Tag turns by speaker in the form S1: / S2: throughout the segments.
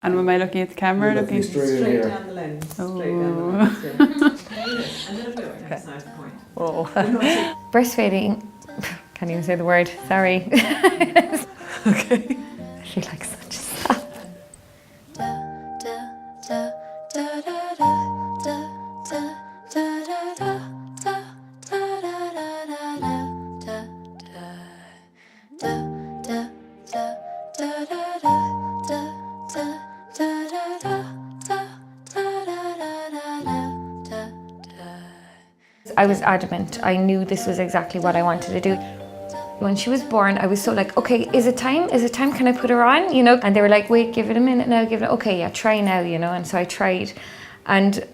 S1: And am I looking at the camera?
S2: You're looking straight down the lens. Straight down the lens, yeah. And then a blue next nice point.
S3: Oh. Breastfeeding, can't even say the word, sorry.
S1: Okay.
S3: I feel like such a sap. I was adamant. I knew this was exactly what I wanted to do. When she was born, I was so like, okay, is it time? Is it time? Can I put her on? You know? And they were like, wait, give it a minute now, give it, okay, yeah, try now, you know? And so I tried. And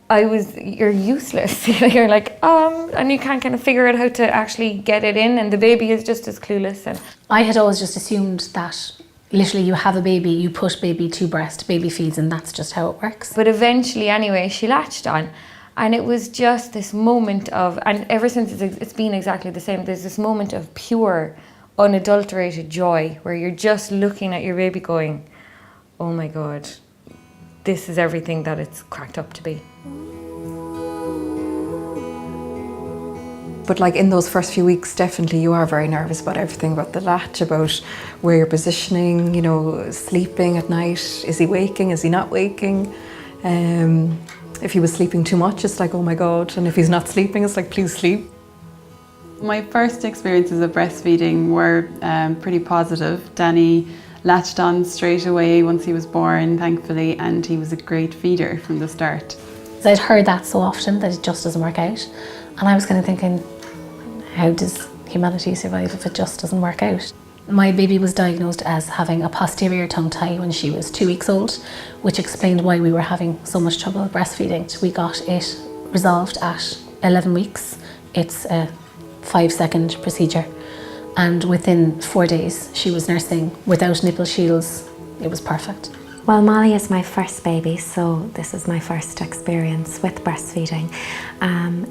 S3: you're useless. You're like, and you can't kind of figure out how to actually get it in, and the baby is just as clueless. And
S4: I had always just assumed that literally you have a baby, you put baby to breast, baby feeds, and that's just how it works.
S3: But eventually, anyway, she latched on. And it was just this moment of, and ever since it's been exactly the same, there's this moment of pure, unadulterated joy where you're just looking at your baby going, oh my God, this is everything that it's cracked up to be.
S5: But like in those first few weeks, definitely you are very nervous about everything, about the latch, about where you're positioning, you know, sleeping at night. Is he waking? Is he not waking? If he was sleeping too much, it's like, oh my God. And if he's not sleeping, it's like, please sleep.
S1: My first experiences of breastfeeding were pretty positive. Danny latched on straight away once he was born, thankfully, and he was a great feeder from the start.
S4: I'd heard that so often that it just doesn't work out. And I was kind of thinking, how does humanity survive if it just doesn't work out? My baby was diagnosed as having a posterior tongue tie when she was 2 weeks old, which explained why we were having so much trouble breastfeeding. We got it resolved at 11 weeks. It's a 5-second procedure. And within 4 days, she was nursing without nipple shields. It was perfect.
S6: Well, Molly is my first baby, so this is my first experience with breastfeeding.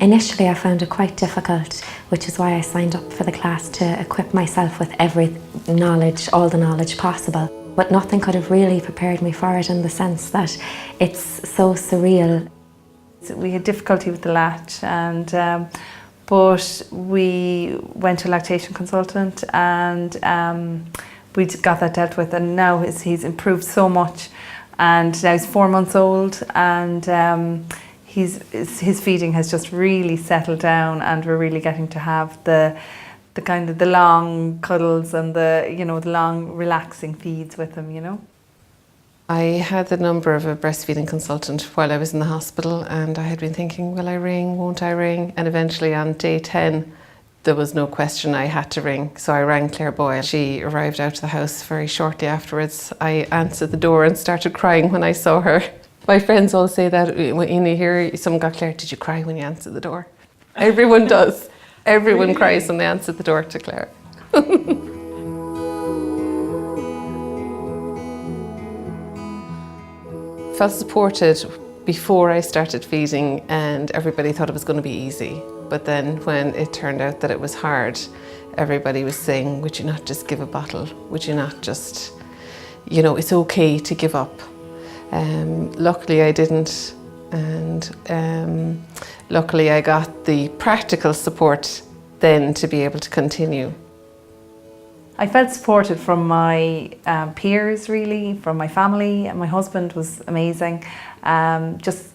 S6: Initially, I found it quite difficult, which is why I signed up for the class to equip myself with every knowledge, all the knowledge possible. But nothing could have really prepared me for it in the sense that it's so surreal.
S7: We had difficulty with the latch, but we went to a lactation consultant and we got that dealt with, and now he's improved so much, and now he's 4 months old, and his feeding has just really settled down, and we're really getting to have the kind of the long cuddles and the long relaxing feeds with him, you know.
S8: I had the number of a breastfeeding consultant while I was in the hospital, and I had been thinking, will I ring, won't I ring? And eventually on day 10, there was no question, I had to ring. So I rang Clare Boyle. She arrived out to the house very shortly afterwards. I answered the door and started crying when I saw her. My friends all say that when you hear someone got Clare, did you cry when you answered the door? Everyone does. Everyone cries when they answer the door to Clare. Felt supported before I started feeding, and everybody thought it was going to be easy. But then when it turned out that it was hard, everybody was saying, would you not just give a bottle? Would you not just, you know, it's okay to give up. Luckily I didn't, and luckily I got the practical support then to be able to continue.
S7: I felt supported from my peers, really, from my family, and my husband was amazing, just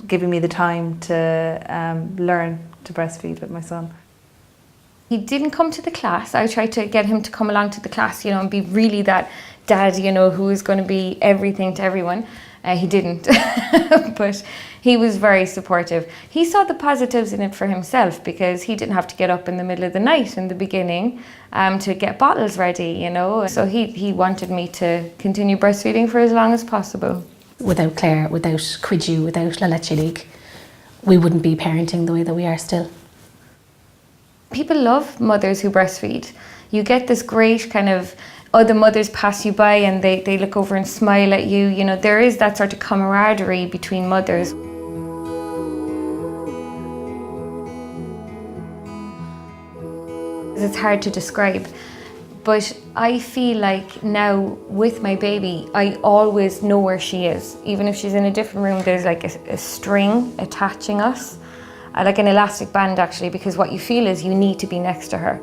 S7: giving me the time to learn to breastfeed with my son.
S3: He didn't come to the class. I tried to get him to come along to the class, you know, and be really that dad, you know, who is going to be everything to everyone. He didn't, but he was very supportive. He saw the positives in it for himself, because he didn't have to get up in the middle of the night in the beginning to get bottles ready, you know. So he wanted me to continue breastfeeding for as long as possible.
S4: Without Clare, without Cuidiú, without La Leche League, we wouldn't be parenting the way that we are still.
S3: People love mothers who breastfeed. You get this great kind of, other mothers pass you by and they look over and smile at you. You know, there is that sort of camaraderie between mothers. It's hard to describe. But I feel like now with my baby, I always know where she is. Even if she's in a different room, there's like a string attaching us, like an elastic band actually, because what you feel is you need to be next to her.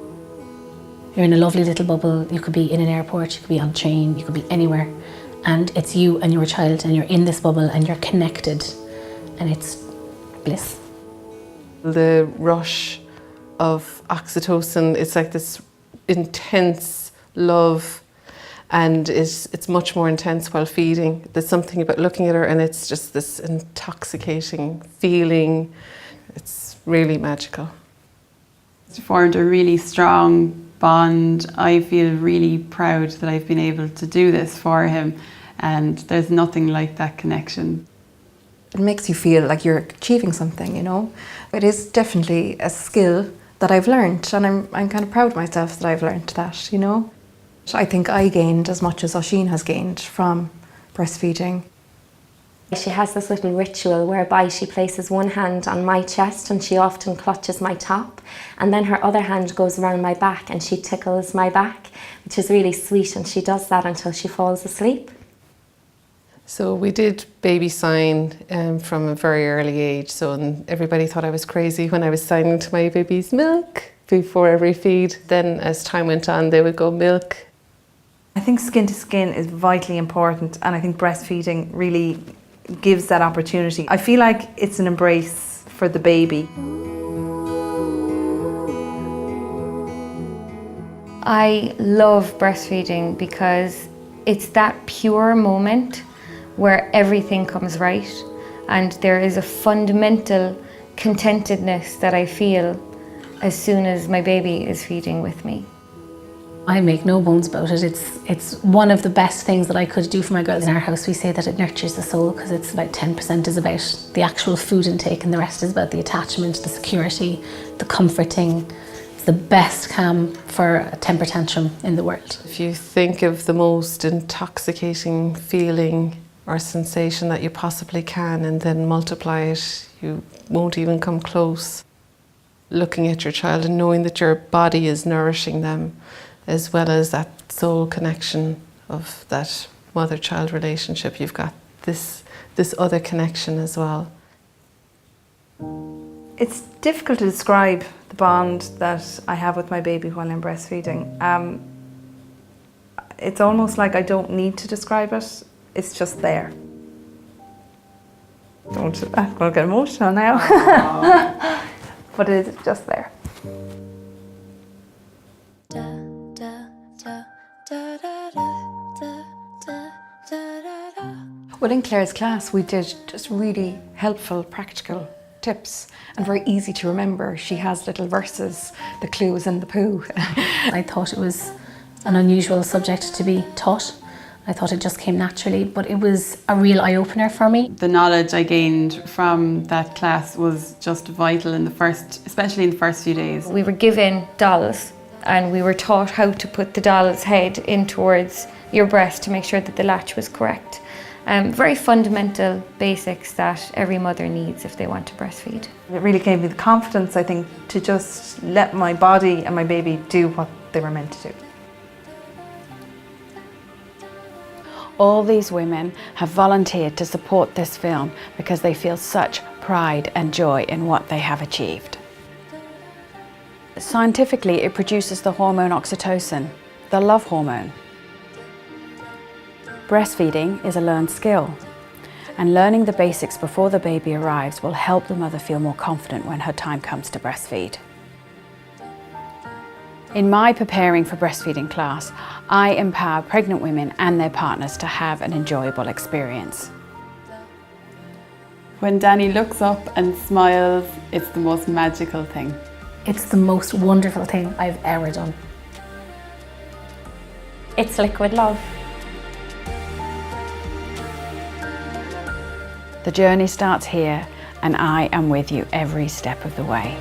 S4: You're in a lovely little bubble. You could be in an airport, you could be on a train, you could be anywhere. And it's you and your child and you're in this bubble and you're connected and it's bliss.
S8: The rush of oxytocin, it's like this intense love, and it's much more intense while feeding. There's something about looking at her and it's just this intoxicating feeling. It's really magical.
S1: It's formed a really strong bond. I feel really proud that I've been able to do this for him, and there's nothing like that connection.
S5: It makes you feel like you're achieving something, you know. It is definitely a skill that I've learned, and I'm kind of proud of myself that I've learned that, you know. I think I gained as much as Oisín has gained from breastfeeding.
S6: She has this little ritual whereby she places one hand on my chest and she often clutches my top, and then her other hand goes around my back and she tickles my back, which is really sweet, and she does that until she falls asleep.
S8: So we did baby sign from a very early age, so everybody thought I was crazy when I was signing to my baby's milk before every feed. Then as time went on, they would go milk.
S7: I think skin to skin is vitally important, and I think breastfeeding really gives that opportunity. I feel like it's an embrace for the baby.
S3: I love breastfeeding because it's that pure moment where everything comes right, and there is a fundamental contentedness that I feel as soon as my baby is feeding with me.
S4: I make no bones about it. It's one of the best things that I could do for my girls. In our house we say that it nurtures the soul, because it's about 10% is about the actual food intake and the rest is about the attachment, the security, the comforting. It's the best calm for a temper tantrum in the world.
S8: If you think of the most intoxicating feeling or sensation that you possibly can and then multiply it, you won't even come close. Looking at your child and knowing that your body is nourishing them, as well as that soul connection of that mother-child relationship, you've got this other connection as well.
S7: It's difficult to describe the bond that I have with my baby while I'm breastfeeding. It's almost like I don't need to describe it, it's just there. I'm going to get emotional now. But it is just there.
S5: Well, in Clare's class we did just really helpful practical tips and very easy to remember. She has little verses, the clue is in the poo.
S4: I thought it was an unusual subject to be taught. I thought it just came naturally, but it was a real eye-opener for me.
S1: The knowledge I gained from that class was just vital especially in the first few days.
S3: We were given dolls and we were taught how to put the doll's head in towards your breast to make sure that the latch was correct. Very fundamental basics that every mother needs if they want to breastfeed.
S7: It really gave me the confidence, I think, to just let my body and my baby do what they were meant to do.
S9: All these women have volunteered to support this film because they feel such pride and joy in what they have achieved. Scientifically, it produces the hormone oxytocin, the love hormone. Breastfeeding is a learned skill, and learning the basics before the baby arrives will help the mother feel more confident when her time comes to breastfeed. In my Preparing for Breastfeeding class, I empower pregnant women and their partners to have an enjoyable experience.
S1: When Danny looks up and smiles, it's the most magical thing.
S4: It's the most wonderful thing I've ever done.
S6: It's liquid love.
S9: The journey starts here, and I am with you every step of the way.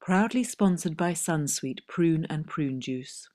S10: Proudly sponsored by Sunsweet Prune and Prune Juice.